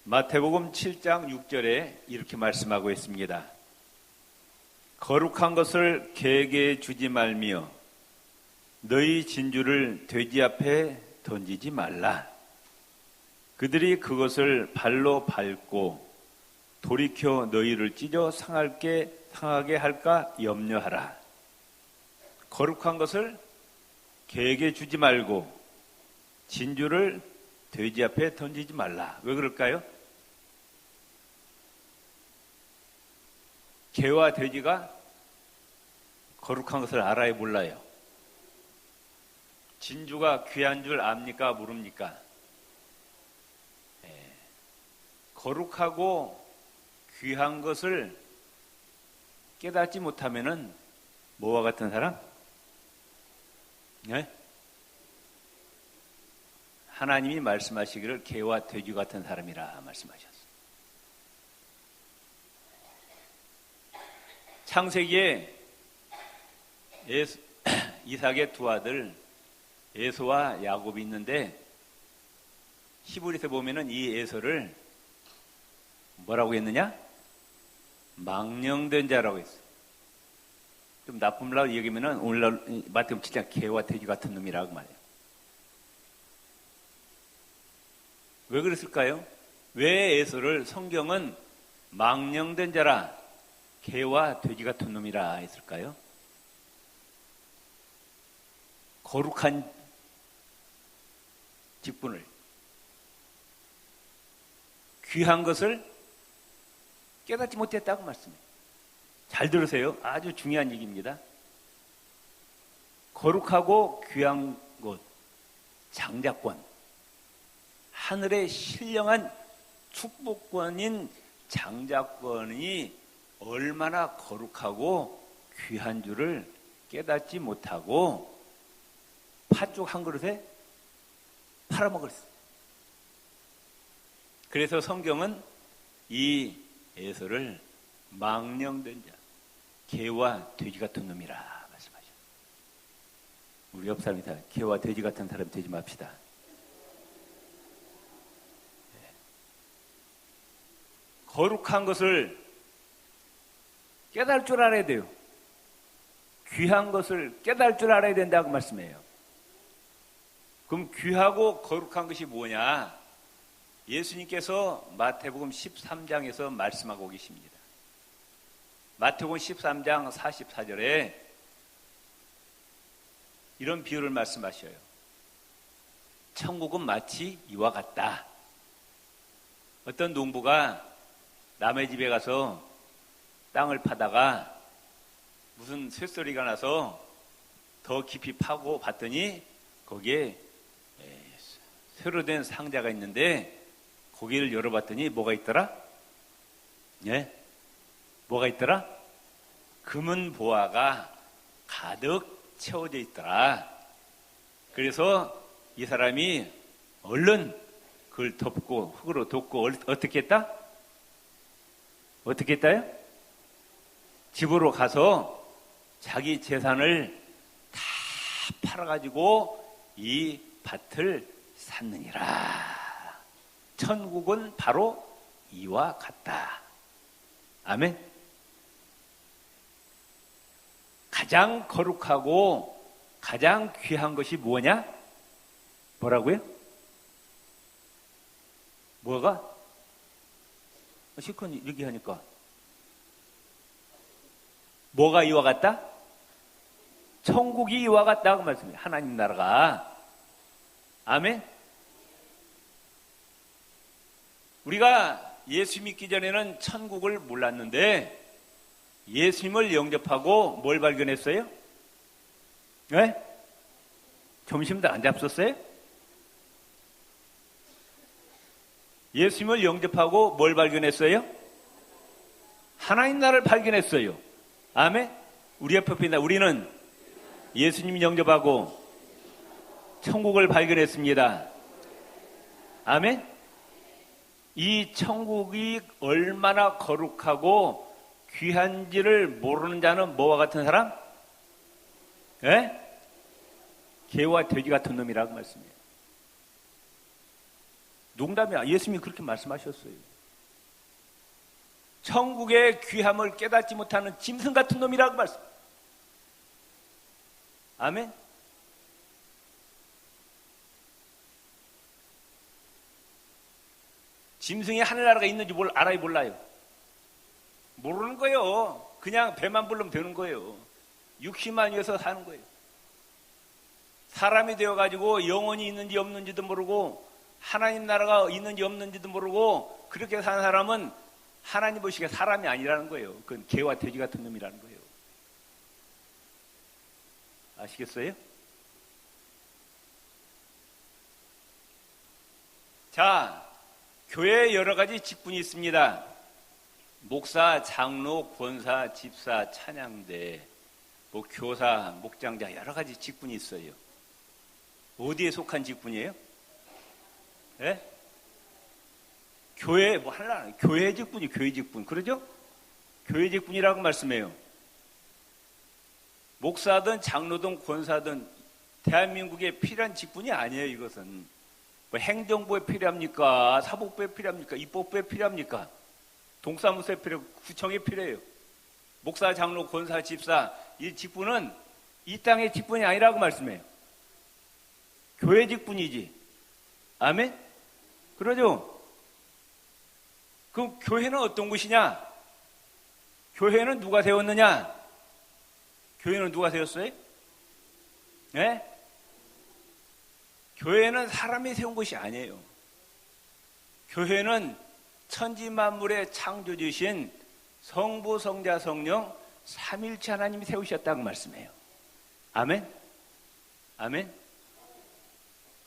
마태복음 7장 6절에 이렇게 말씀하고 있습니다. 거룩한 것을 개에게 주지 말며 너희 진주를 돼지 앞에 던지지 말라. 그들이 그것을 발로 밟고 돌이켜 너희를 찢어 상하게 할까 염려하라. 거룩한 것을 개에게 주지 말고 진주를 돼지 앞에 던지지 말라. 왜 그럴까요? 개와 돼지가 거룩한 것을 알아요, 몰라요? 진주가 귀한 줄 압니까, 모릅니까? 거룩하고 귀한 것을 깨닫지 못하면은 뭐와 같은 사람? 네? 하나님이 말씀하시기를 개와 돼지 같은 사람이라 말씀하셨어요. 창세기에 이삭의 두 아들 에서와 야곱이 있는데 히브리서 보면은 이 에서를 뭐라고 했느냐? 망령된 자라고 했어요. 좀 나쁜 말로 얘기하면은 오늘날 마태복음 7장 개와 돼지 같은 놈이라고 말해요. 왜 그랬을까요? 왜 에서를 성경은 망령된 자라 개와 돼지 같은 놈이라 했을까요? 거룩한 직분을, 귀한 것을 깨닫지 못했다고 말씀해요. 잘 들으세요. 아주 중요한 얘기입니다. 거룩하고 귀한 것, 장자권, 하늘의 신령한 축복권인 장자권이 얼마나 거룩하고 귀한 줄을 깨닫지 못하고 팥죽 한 그릇에 팔아먹었어요. 그래서 성경은 이 에서를 망령된 자, 개와 돼지 같은 놈이라 말씀하셨어요. 우리 옆 사람이 다 개와 돼지 같은 사람 되지 맙시다. 거룩한 것을 깨달을 줄 알아야 돼요. 귀한 것을 깨달을 줄 알아야 된다고 말씀해요. 그럼 귀하고 거룩한 것이 뭐냐? 예수님께서 마태복음 13장에서 말씀하고 계십니다. 마태복음 13장 44절에 이런 비유를 말씀하셔요. 천국은 마치 이와 같다. 어떤 농부가 남의 집에 가서 땅을 파다가 무슨 쇳소리가 나서 더 깊이 파고 봤더니 거기에 새로 된 상자가 있는데 거기를 열어봤더니 뭐가 있더라? 예? 뭐가 있더라? 금은 보화가 가득 채워져 있더라. 그래서 이 사람이 얼른 그걸 덮고 흙으로 덮고 어떻게 했다? 어떻게 했다요? 집으로 가서 자기 재산을 다 팔아가지고 이 밭을 샀느니라. 천국은 바로 이와 같다. 아멘. 가장 거룩하고 가장 귀한 것이 뭐냐? 뭐라고요? 뭐가? 실컷 얘기하니까 뭐가 이와 같다? 천국이 이와 같다고 말씀해요. 하나님 나라가. 아멘. 우리가 예수 믿기 전에는 천국을 몰랐는데 예수님을 영접하고 뭘 발견했어요? 네? 점심도 안 잡섰어요? 예수님을 영접하고 뭘 발견했어요? 하나님 나라를 발견했어요. 아멘? 우리 옆에 있나 우리는 예수님 영접하고 천국을 발견했습니다. 아멘? 이 천국이 얼마나 거룩하고 귀한지를 모르는 자는 뭐와 같은 사람? 예? 개와 돼지 같은 놈이라고 말씀해요. 농담이야. 예수님이 그렇게 말씀하셨어요. 천국의 귀함을 깨닫지 못하는 짐승 같은 놈이라고 말씀. 아멘. 짐승이 하늘나라가 있는지 알아요, 몰라요? 모르는 거예요. 그냥 배만 부르면 되는 거예요. 육신만 위해서 사는 거예요. 사람이 되어가지고 영혼이 있는지 없는지도 모르고 하나님 나라가 있는지 없는지도 모르고 그렇게 사는 사람은 하나님 보시기에 사람이 아니라는 거예요. 그건 개와 돼지 같은 놈이라는 거예요. 아시겠어요? 자, 교회에 여러 가지 직분이 있습니다. 목사, 장로, 권사, 집사, 찬양대, 교사, 목장자 여러 가지 직분이 있어요. 어디에 속한 직분이에요? 네? 교회 하려나? 교회 직분이 교회 직분 그러죠? 교회 직분이라고 말씀해요. 목사든 장로든 권사든 대한민국에 필요한 직분이 아니에요. 이것은 행정부에 필요합니까? 사법부에 필요합니까? 입법부에 필요합니까? 동사무소에 필요해요. 구청에 필요해요. 목사, 장로, 권사, 집사 이 직분은 이 땅의 직분이 아니라고 말씀해요. 교회 직분이지. 아멘? 그러죠? 그럼 교회는 어떤 곳이냐? 교회는 누가 세웠느냐? 교회는 누가 세웠어요? 네? 교회는 사람이 세운 것이 아니에요. 교회는 천지만물의 창조주신 성부, 성자, 성령 삼일체 하나님이 세우셨다고 말씀해요. 아멘? 아멘?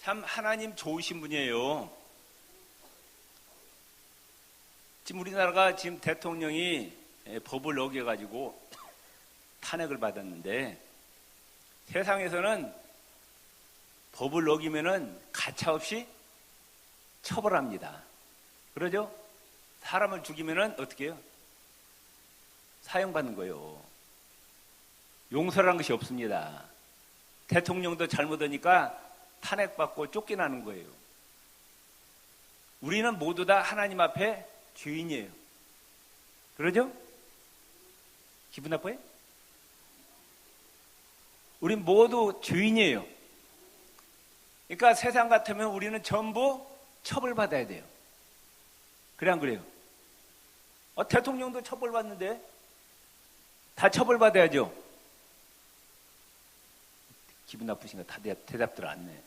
참 하나님 좋으신 분이에요. 지금 우리나라가 지금 대통령이 법을 어겨가지고 탄핵을 받았는데 세상에서는 법을 어기면은 가차없이 처벌합니다. 그러죠? 사람을 죽이면은 어떻게 해요? 사형받는 거예요. 용서라는 것이 없습니다. 대통령도 잘못하니까 탄핵받고 쫓겨나는 거예요. 우리는 모두 다 하나님 앞에 죄인이에요. 그러죠? 기분 나빠요? 우린 모두 죄인이에요. 그러니까 세상 같으면 우리는 전부 처벌받아야 돼요. 그래 안 그래요? 대통령도 처벌받는데 다 처벌받아야죠. 기분 나쁘신가? 다 대답들 안 내.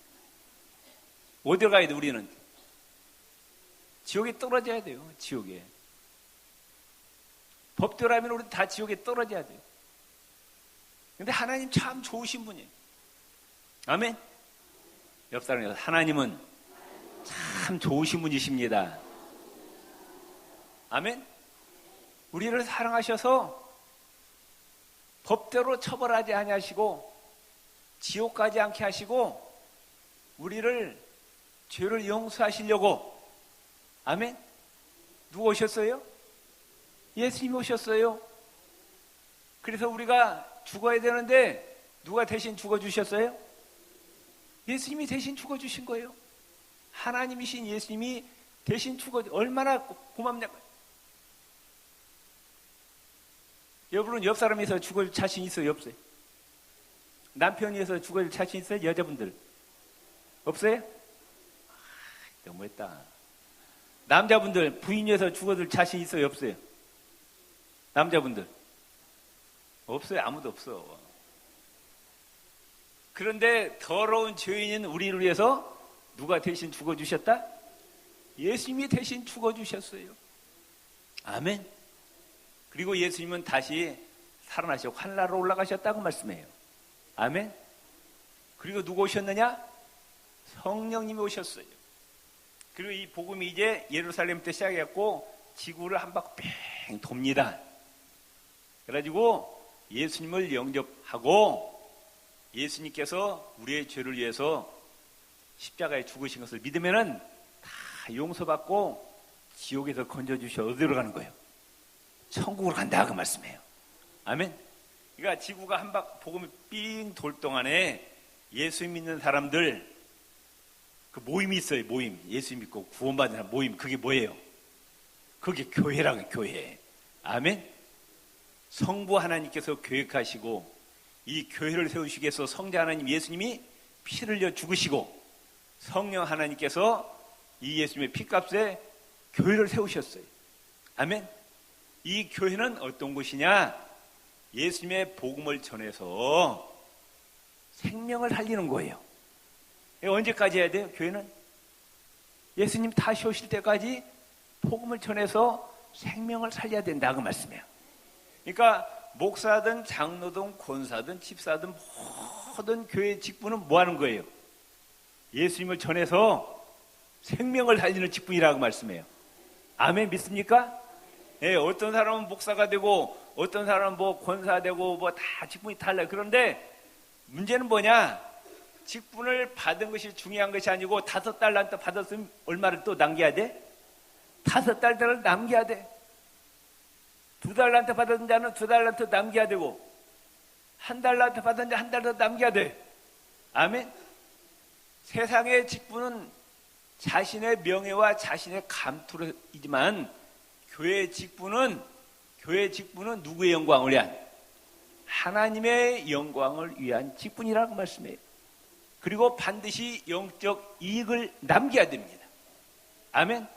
어디로 가야 돼 우리는? 지옥에 떨어져야 돼요. 지옥에. 법대로라면 우리 다 지옥에 떨어져야 돼요. 근데 하나님 참 좋으신 분이에요. 아멘? 옆 사람이 하나님은 참 좋으신 분이십니다. 아멘? 우리를 사랑하셔서 법대로 처벌하지 아니하시고 지옥 가지 않게 하시고 우리를 죄를 용서하시려고. 아멘? 누가 오셨어요? 예수님이 오셨어요. 그래서 우리가 죽어야 되는데 누가 대신 죽어주셨어요? 예수님이 대신 죽어주신 거예요. 하나님이신 예수님이 대신 얼마나 고맙냐고요. 여러분은 옆 사람에서 죽을 자신 있어요? 없어요? 남편이어서 죽을 자신 있어요? 여자분들 없어요? 너무했다. 남자분들 부인이어서 죽어들 자신 있어요? 없어요? 남자분들 없어요. 아무도 없어. 그런데 더러운 죄인인 우리를 위해서 누가 대신 죽어주셨다? 예수님이 대신 죽어주셨어요. 아멘. 그리고 예수님은 다시 살아나시고 하늘나라로 올라가셨다고 말씀해요. 아멘. 그리고 누가 오셨느냐? 성령님이 오셨어요. 그리고 이 복음이 이제 예루살렘부터 시작했고 지구를 한 바퀴 뺑 돕니다. 그래가지고 예수님을 영접하고 예수님께서 우리의 죄를 위해서 십자가에 죽으신 것을 믿으면은 다 용서받고 지옥에서 건져주셔 어디로 가는 거예요? 천국으로 간다 그 말씀이에요. 아멘. 그러니까 지구가 한 바퀴 복음이 삥 돌 동안에 예수 믿는 사람들 그 모임이 있어요. 모임. 예수 믿고 구원받는 모임. 그게 뭐예요? 그게 교회라고요. 교회. 아멘. 성부 하나님께서 계획하시고 이 교회를 세우시기 위해서 성자 하나님 예수님이 피를 흘려 죽으시고 성령 하나님께서 이 예수님의 피값에 교회를 세우셨어요. 아멘. 이 교회는 어떤 곳이냐? 예수님의 복음을 전해서 생명을 살리는 거예요. 언제까지 해야 돼요? 교회는 예수님 다시 오실 때까지 복음을 전해서 생명을 살려야 된다 그 말씀이에요. 그러니까 목사든 장로든 권사든 집사든 모든 교회 직분은 뭐 하는 거예요? 예수님을 전해서 생명을 살리는 직분이라고 말씀해요. 아멘. 믿습니까? 예, 어떤 사람은 목사가 되고 어떤 사람은 뭐 권사 되고 뭐 다 직분이 달라요. 그런데 문제는 뭐냐? 직분을 받은 것이 중요한 것이 아니고 5달란트 받았으면 얼마를 또 남겨야 돼? 5달란트를 남겨야 돼. 2달란트 받은 자는 2달란트 남겨야 되고 1달란트 받은 자 1달란트 남겨야 돼. 아멘. 세상의 직분은 자신의 명예와 자신의 감투이지만 교회의 직분은 누구의 영광을 위한? 하나님의 영광을 위한 직분이라고 말씀해요. 그리고 반드시 영적 이익을 남겨야 됩니다. 아멘.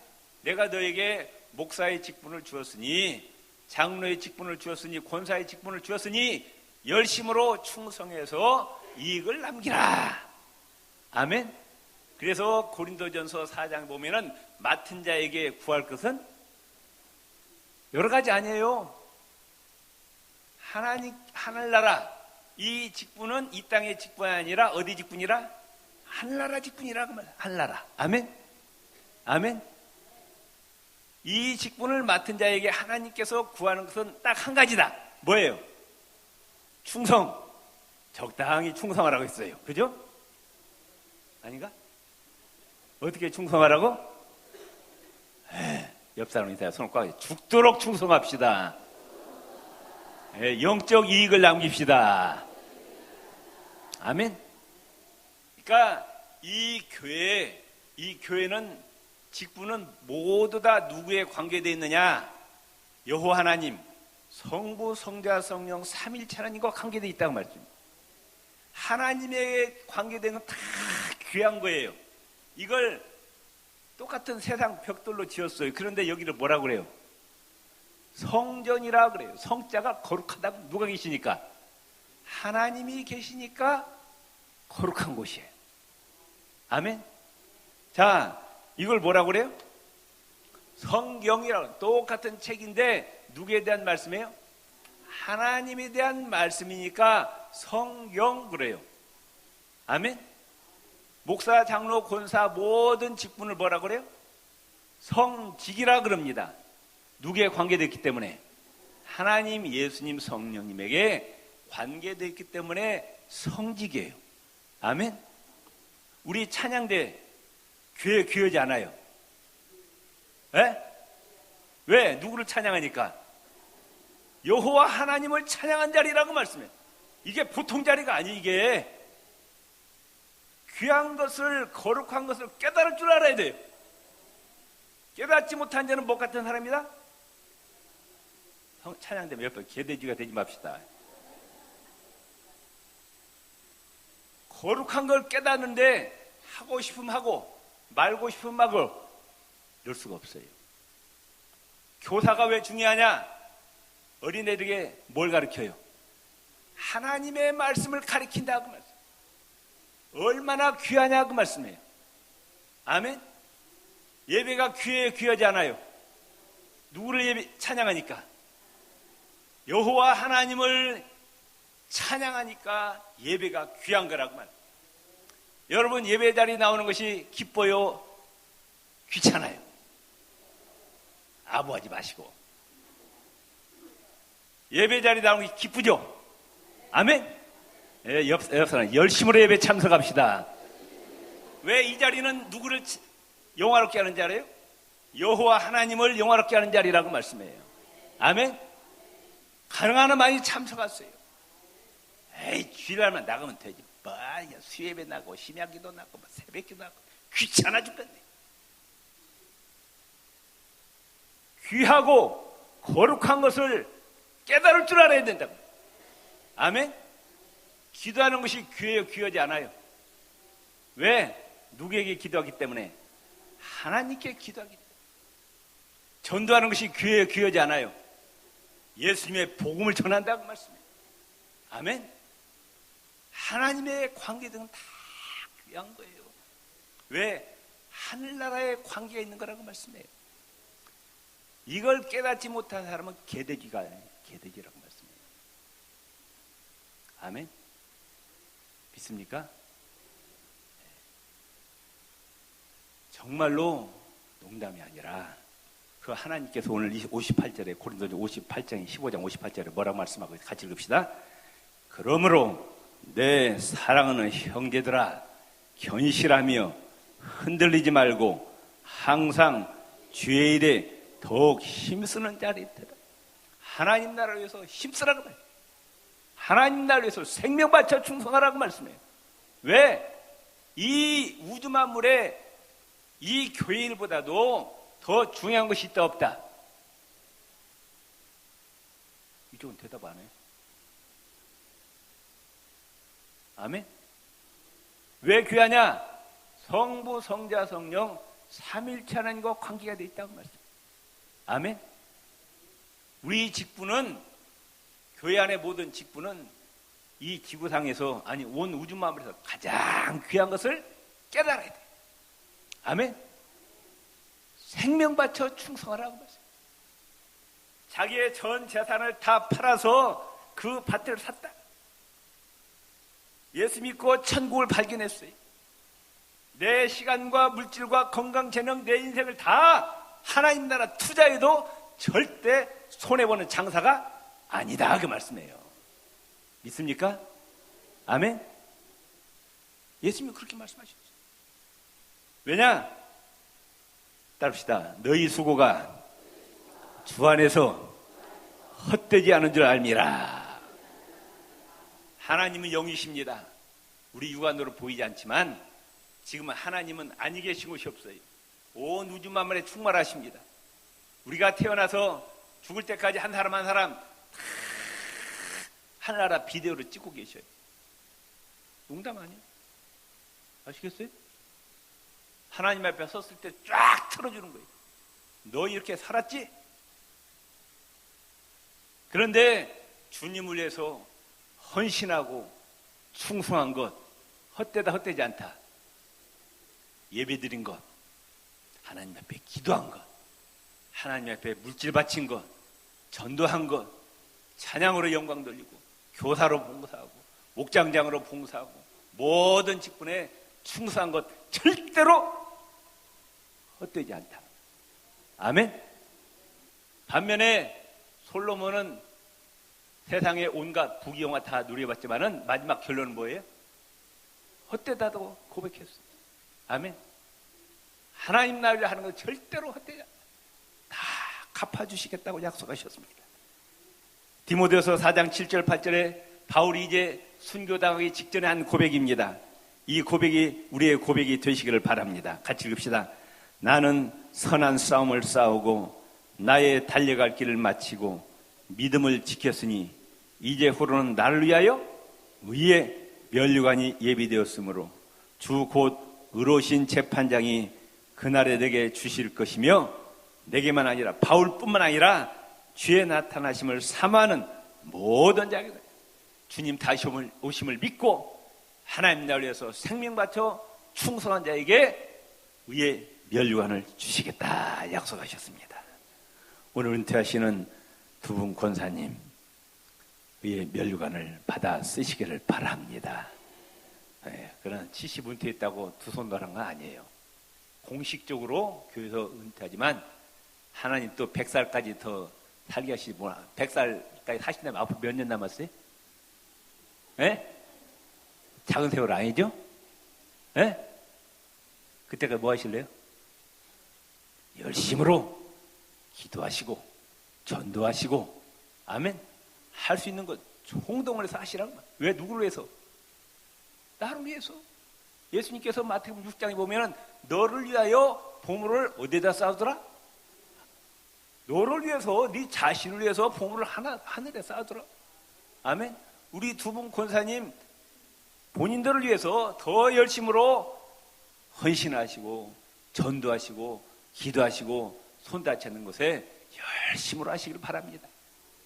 내가 너에게 목사의 직분을 주었으니 장로의 직분을 주었으니 권사의 직분을 주었으니 열심으로 충성해서 이익을 남기라. 아멘. 그래서 고린도전서 4장 보면은 맡은 자에게 구할 것은 여러 가지 아니에요. 하늘나라. 이 직분은 이 땅의 직분이 아니라 어디 직분이라? 하늘나라 직분이라고 말해요. 하늘나라. 아멘. 아멘. 이 직분을 맡은 자에게 하나님께서 구하는 것은 딱 한 가지다. 뭐예요? 충성. 적당히 충성하라고 했어요. 그죠? 아닌가? 어떻게 충성하라고? 옆 사람 인사해. 손을 꽉 죽도록 충성합시다. 영적 이익을 남깁시다. 아멘. 그러니까 이 교회는 직분은 모두 다 누구에 관계되어 있느냐? 여호와 하나님, 성부, 성자, 성령, 삼일체 하나님과 관계되어 있다고 말씀입니다. 하나님에게 관계된 건 다 귀한 거예요. 이걸 똑같은 세상 벽돌로 지었어요. 그런데 여기를 뭐라고 그래요? 성전이라 그래요. 성자가 거룩하다고 누가 계시니까? 하나님이 계시니까 거룩한 곳이에요. 아멘. 자, 이걸 뭐라고 그래요? 성경이라고. 똑같은 책인데 누구에 대한 말씀이에요? 하나님에 대한 말씀이니까 성경 그래요. 아멘. 목사, 장로, 권사 모든 직분을 뭐라고 그래요? 성직이라 그럽니다. 누구에 관계됐기 때문에? 하나님, 예수님, 성령님에게 관계됐기 때문에 성직이에요. 아멘. 우리 찬양대 교회 귀하지 않아요? 에? 왜? 누구를 찬양하니까? 여호와 하나님을 찬양한 자리라고 말씀해요. 이게 보통 자리가 아니. 이게 귀한 것을, 거룩한 것을 깨달을 줄 알아야 돼요. 깨닫지 못한 자는 못 같은 사람이다? 찬양되면 옆에 개돼지가 되지 맙시다. 거룩한 걸 깨닫는데 하고 싶으면 하고 말고 싶으면 말고 이럴 수가 없어요. 교사가 왜 중요하냐? 어린애들에게 뭘 가르쳐요? 하나님의 말씀을 가르친다 그 말씀. 얼마나 귀하냐 그 말씀이에요. 아멘. 예배가 귀하지 않아요? 누구를 찬양하니까? 여호와 하나님을 찬양하니까 예배가 귀한 거라고 말이에요. 여러분 예배 자리 나오는 것이 기뻐요? 귀찮아요? 아부하지 마시고 예배 자리 나오는 게 기쁘죠? 아멘. 옆 사람 열심으로 예배 참석합시다. 왜 이 자리는 누구를 영화롭게 하는 자리예요? 여호와 하나님을 영화롭게 하는 자리라고 말씀해요. 아멘. 가능한 한 많이 참석하세요. 에이 주일날만 나가면 되지. 뭐 수예배 나고 심야기도 나고 뭐 새벽기도 나고 귀찮아 죽겠네. 귀하고 거룩한 것을 깨달을 줄 알아야 된다고. 아멘? 기도하는 것이 귀해요, 귀하지 않아요? 왜? 누구에게 기도하기 때문에? 하나님께 기도하기 때문에. 전도하는 것이 귀해요, 귀하지 않아요? 예수님의 복음을 전한다고 말씀해요. 아멘? 하나님의 관계 등은 다 귀한 거예요. 왜? 하늘나라의 관계가 있는 거라고 말씀해요. 이걸 깨닫지 못한 사람은 개돼지라고 말씀해요. 아멘? 믿습니까? 정말로 농담이 아니라 그 하나님께서 오늘 58절에 고린도전 58장 15장 58절에 뭐라고 말씀하고 같이 읽읍시다. 그러므로 내 사랑하는 형제들아 견실하며 흔들리지 말고 항상 주의 일에 더욱 힘쓰는 자리 있다. 하나님 나라를 위해서 힘쓰라고 말해요. 하나님 나라를 위해서 생명 바쳐 충성하라고 말씀해요. 왜? 이 우주 만물에 이 교회 일보다도 더 중요한 것이 있다 없다? 이쪽은 대답 안 해요. 아멘? 왜 귀하냐? 성부, 성자, 성령 삼일체 하나님과 관계가 되어 있다고 말씀해요. 아멘? 우리 직분은, 교회 안의 모든 직분은 이 지구상에서, 아니 온 우주 만물에서 가장 귀한 것을 깨달아야 돼. 아멘? 생명 바쳐 충성하라고 말씀해요. 자기의 전 재산을 다 팔아서 그 밭을 샀다. 예수 믿고 천국을 발견했어요. 내 시간과 물질과 건강, 재능, 내 인생을 다 하나님 나라 투자해도 절대 손해보는 장사가 아니다, 그 말씀이에요. 믿습니까? 아멘? 예수님이 그렇게 말씀하셨어요. 왜냐? 따릅시다. 너희 수고가 주 안에서 헛되지 않은 줄 알미라. 하나님은 영이십니다. 우리 육안으로 보이지 않지만 지금은 하나님은 아니 계신 곳이 없어요. 온 우주 만물에 충만하십니다. 우리가 태어나서 죽을 때까지 한 사람 한 사람 다 하늘나라 비디오로 찍고 계셔요. 농담 아니에요? 아시겠어요? 하나님 앞에 섰을 때 쫙 틀어주는 거예요. 너 이렇게 살았지? 그런데 주님을 위해서 헌신하고 충성한 것, 헛되다 헛되지 않다. 예배드린 것, 하나님 앞에 기도한 것, 하나님 앞에 물질 바친 것, 전도한 것, 찬양으로 영광 돌리고, 교사로 봉사하고, 목장장으로 봉사하고, 모든 직분에 충성한 것 절대로 헛되지 않다. 아멘? 반면에 솔로몬은 세상의 온갖 부귀영화 다 누려봤지만은 마지막 결론은 뭐예요? 헛되다고 고백했어요. 아멘? 하나님 나라를 하는 건 절대로 헛되지 않다. 다 갚아주시겠다고 약속하셨습니다. 디모데후서 4장 7절 8절에 바울이 이제 순교당하기 직전에 한 고백입니다. 이 고백이 우리의 고백이 되시기를 바랍니다. 같이 읽읍시다. 나는 선한 싸움을 싸우고 나의 달려갈 길을 마치고 믿음을 지켰으니 이제 후로는 나를 위하여 의의 면류관이 예비되었으므로 주 곧 의로우신 재판장이 그날에 내게 주실 것이며 내게만 아니라 바울뿐만 아니라 주의 나타나심을 사모하는 모든 자에게 주님 다시 오심을 믿고 하나님 나라를 위해서 생명 바쳐 충성한 자에게 의의 면류관을 주시겠다 약속하셨습니다. 오늘 은퇴하시는 두 분 권사님 의의 면류관을 받아 쓰시기를 바랍니다. 네, 그러나 70 은퇴했다고 두 손 놓으란 건 아니에요. 공식적으로 교회에서 은퇴하지만 하나님 또 100살까지 더 살게 하시고 100살까지 사신다면 앞으로 몇 년 남았어요? 네? 작은 세월 아니죠? 네? 그때까지 뭐 하실래요? 열심으로 기도하시고 전도하시고 아멘 할 수 있는 것 총동원해서 하시라고. 왜? 누구를 위해서? 나를 위해서. 예수님께서 마태복음 6장에 보면은 너를 위하여 보물을 어디에다 쌓으더라? 너를 위해서, 네 자신을 위해서 보물을 하늘에 쌓으더라. 아멘. 우리 두 분 권사님 본인들을 위해서 더 열심으로 헌신하시고 전도하시고 기도하시고 손 다치 않는 곳에 열심으로 하시기를 바랍니다.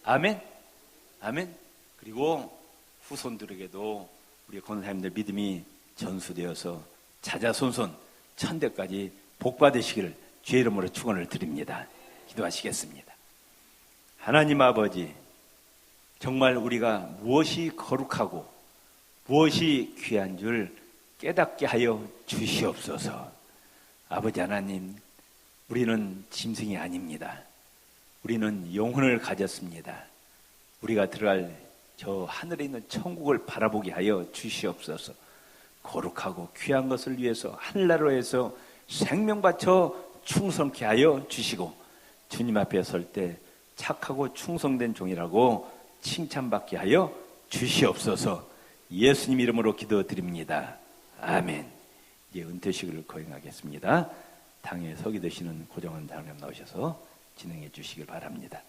아멘. 아멘. 그리고 후손들에게도 우리 권사님들 믿음이 전수되어서 자자손손 천대까지 복받으시기를 주의 이름으로 축원을 드립니다. 기도하시겠습니다. 하나님 아버지, 정말 우리가 무엇이 거룩하고 무엇이 귀한 줄 깨닫게 하여 주시옵소서. 아버지 하나님, 우리는 짐승이 아닙니다. 우리는 영혼을 가졌습니다. 우리가 들어갈 저 하늘에 있는 천국을 바라보게 하여 주시옵소서. 거룩하고 귀한 것을 위해서 하늘나라에서 생명 바쳐 충성케 하여 주시고, 주님 앞에 설 때 착하고 충성된 종이라고 칭찬받게 하여 주시옵소서. 예수님 이름으로 기도드립니다. 아멘. 이제 은퇴식을 거행하겠습니다. 당에 서기 되시는 고정원 장님 나오셔서 진행해 주시길 바랍니다.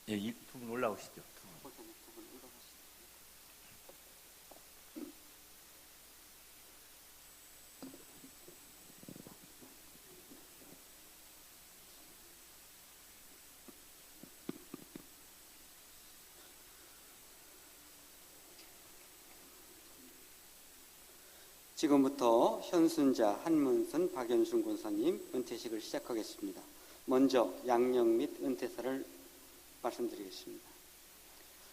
예, 이 두 분 올라오시죠. 지금부터 현순자 한문선 박연순 권사님 은퇴식을 시작하겠습니다. 먼저 양령 및 은퇴사를 말씀드리겠습니다.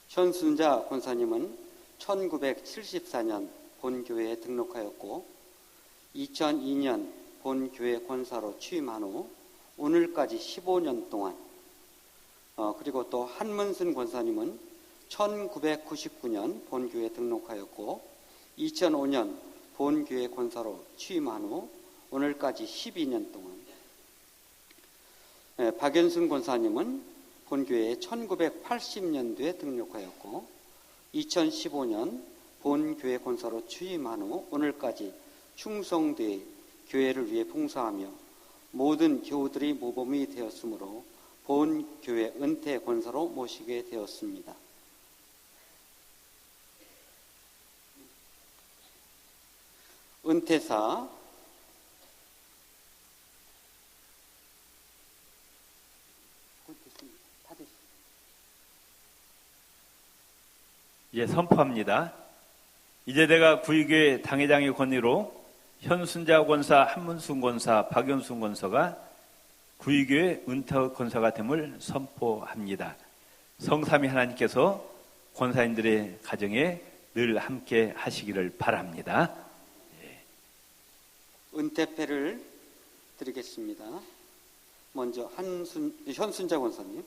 현순자 권사님은 1974년 본교회에 등록하였고 2002년 본교회 권사로 취임한 후 오늘까지 15년 동안, 그리고 또 한문순 권사님은 1999년 본교회에 등록하였고 2005년 본교회 권사로 취임한 후 오늘까지 12년 동안, 박연순 권사님은 본교회에 1980년도에 등록하였고 2015년 본교회 권사로 취임한 후 오늘까지 충성되이 교회를 위해 봉사하며 모든 교우들이 모범이 되었으므로 본교회 은퇴 권사로 모시게 되었습니다. 은퇴사 이제 선포합니다. 이제 내가 구의교회 당회장의 권위로 현순자 권사, 한문순 권사, 박연순 권사가 구의교회 은퇴 권사가 됨을 선포합니다. 성삼위 하나님께서 권사님들의 가정에 늘 함께 하시기를 바랍니다. 은퇴패를 드리겠습니다. 먼저 현순자 권사님.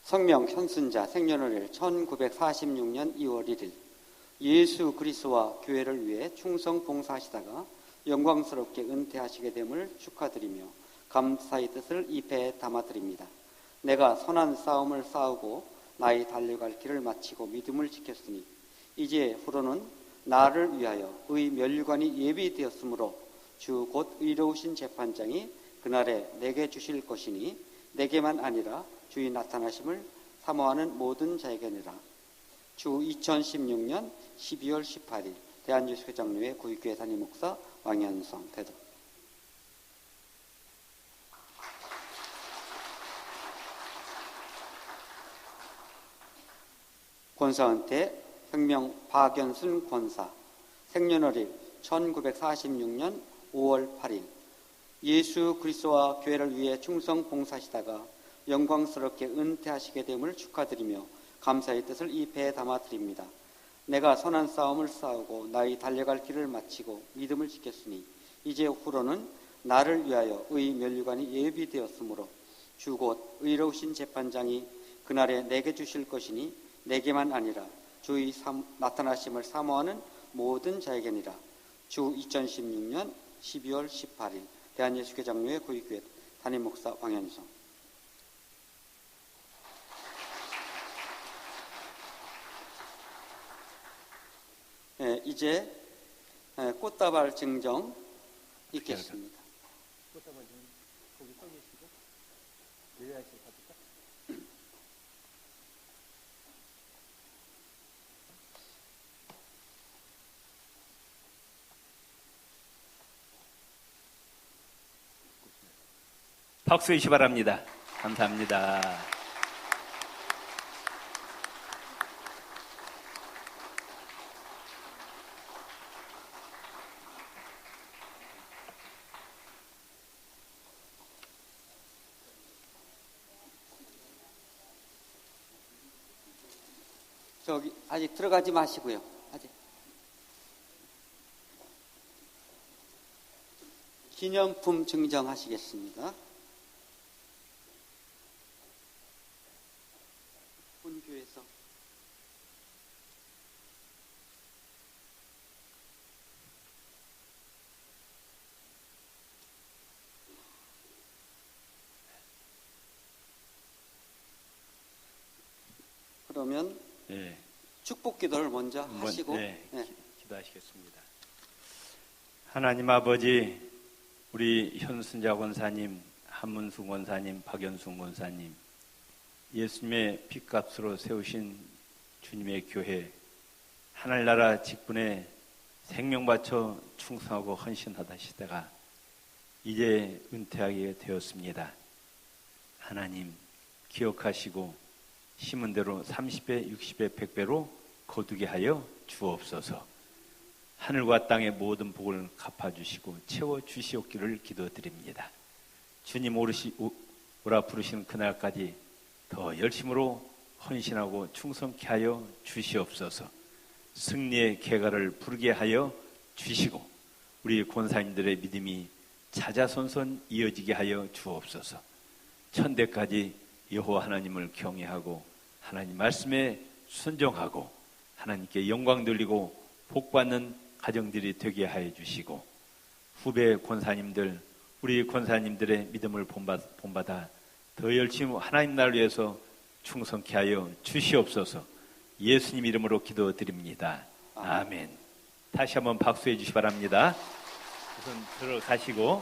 성명 현순자, 생년월일 1946년 2월 1일. 예수 그리스도와 교회를 위해 충성 봉사하시다가 영광스럽게 은퇴하시게 됨을 축하드리며 감사의 뜻을 이 배에 담아드립니다. 내가 선한 싸움을 싸우고 나의 달려갈 길을 마치고 믿음을 지켰으니 이제 후로는 나를 위하여 의 면류관이 예비되었으므로 주 곧 의로우신 재판장이 그날에 내게 주실 것이니 내게만 아니라 주의 나타나심을 사모하는 모든 자에게니라. 주 2016년 12월 18일 대한예수회장로회 구의교회 담임목사 왕현성 대도. 권사은퇴 생명 박연순 권사, 생년월일 1946년 5월 8일. 예수 그리스도와 교회를 위해 충성 봉사하시다가 영광스럽게 은퇴하시게 됨을 축하드리며 감사의 뜻을 이 배에 담아드립니다. 내가 선한 싸움을 싸우고 나의 달려갈 길을 마치고 믿음을 지켰으니 이제 후로는 나를 위하여 의 면류관이 예비되었으므로 주 곧 의로우신 재판장이 그날에 내게 주실 것이니 내게만 아니라 주의 나타나심을 사모하는 모든 자에게니라. 주 2016년 12월 18일 대한예수교장로회 구의교회 담임목사 왕현성. 이제 꽃다발 증정 있겠습니다. 꽃다발 증정 거기 서 계시고 내려야지 받을까? 박수 주시 바랍니다. 감사합니다. 저기 아직 들어가지 마시고요. 아직 기념품 증정하시겠습니다. 본교에서 그러면 네. 축복 기도를 먼저 하시고 기도하시겠습니다. 하나님 아버지, 우리 현순자 권사님, 한문수 권사님, 박연순 권사님, 예수님의 핏값으로 세우신 주님의 교회, 하늘나라 직분에 생명 바쳐 충성하고 헌신하다시다가 이제 은퇴하게 되었습니다. 하나님 기억하시고 심은 대로 30배, 60배, 100배로 거두게 하여 주옵소서. 하늘과 땅의 모든 복을 갚아주시고 채워주시옵기를 기도드립니다. 주님 오라 부르시는 그날까지 더 열심으로 헌신하고 충성케 하여 주시옵소서. 승리의 계가를 부르게 하여 주시고 우리 권사님들의 믿음이 자자손손 이어지게 하여 주옵소서. 천대까지 여호와 하나님을 경외하고 하나님 말씀에 순종하고 하나님께 영광 돌리고 복받는 가정들이 되게 하여 주시고 후배 권사님들, 우리 권사님들의 믿음을 본받아 더 열심히 하나님 나라를 위해서 충성케 하여 주시옵소서. 예수님 이름으로 기도드립니다. 아멘. 다시 한번 박수해 주시기 바랍니다. 우선 들어가시고